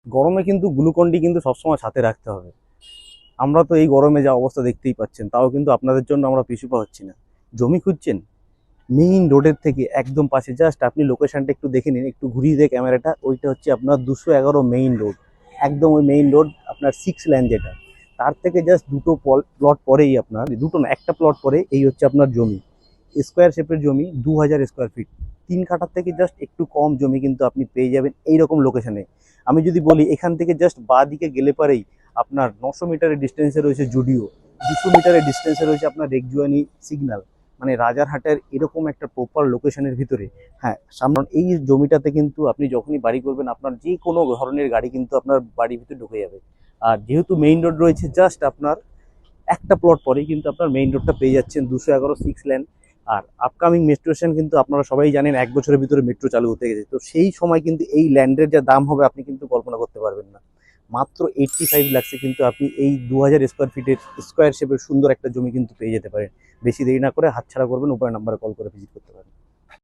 গরমে কিন্তু গ্লুকন-ডি কিন্তু সবসময় সাথে রাখতে হবে। আমরা তো এই গরমে যা অবস্থা দেখতেই পাচ্ছেন, তাও কিন্তু আপনাদের জন্য আমরা পিছুপা হচ্ছি না। জমি খুঁজছেন? মেইন রোডের থেকে একদম পাশে, জাস্ট আপনি লোকেশনটা একটু দেখে নিন, একটু ঘুরিয়ে দিয়ে ক্যামেরাটা, ওইটা হচ্ছে আপনার 211 মেইন রোড। একদম ওই মেইন রোড আপনার 6 লেন যেটা, তার থেকে জাস্ট দুটো প্লট পরেই, আপনার দুটো না, একটা প্লট পরে এই হচ্ছে আপনার জমি। স্কোয়ার শেপের জমি, 2000 স্কোয়ার ফিট, 3 কাঠার থেকে জাস্ট একটু কম জমি কিন্তু আপনি পেয়ে যাবেন এইরকম লোকেশনে। আমি যদি বলি, এখান থেকে জাস্ট বাঁ দিকে গেলে পারেই আপনার 900 মিটারের ডিস্টেন্সে রয়েছে জুডিও, 200 মিটারের ডিস্টেন্সে রয়েছে আপনার রেকজুয়ানি সিগন্যাল। মানে রাজারহাটের এরকম একটা প্রপার লোকেশনের ভিতরে। হ্যাঁ, সামনে এই জমিটাতে কিন্তু আপনি যখনই বাড়ি করবেন, আপনার যে কোনো ধরনের গাড়ি কিন্তু আপনার বাড়ির ভিতরে ঢুকে যাবে। আর যেহেতু মেইন রোড রয়েছে, জাস্ট আপনার একটা প্লট পরেই কিন্তু আপনার মেইন রোডটা পেয়ে যাচ্ছেন, 211 6 লেন। আর আপকামিং মেট্রো স্টেশন কিন্তু আপনারা সবাই জানেন 1 বছরের ভিতরে মেট্রো চালু হতে গেছে, তো সেই সময় কিন্তু এই ল্যান্ডের যা দাম হবে আপনি কিন্তু কল্পনা করতে পারবেন না। মাত্র 85 লাখসে কিন্তু আপনি এই 2000 স্কোয়ার ফিটের স্কোয়ার শেপের সুন্দর একটা জমি কিন্তু পেয়ে যেতে পারেন। বেশি দেরি না করে হাতছাড়া করবেন, উপরের নাম্বারে কল করে ভিজিট করতে পারেন।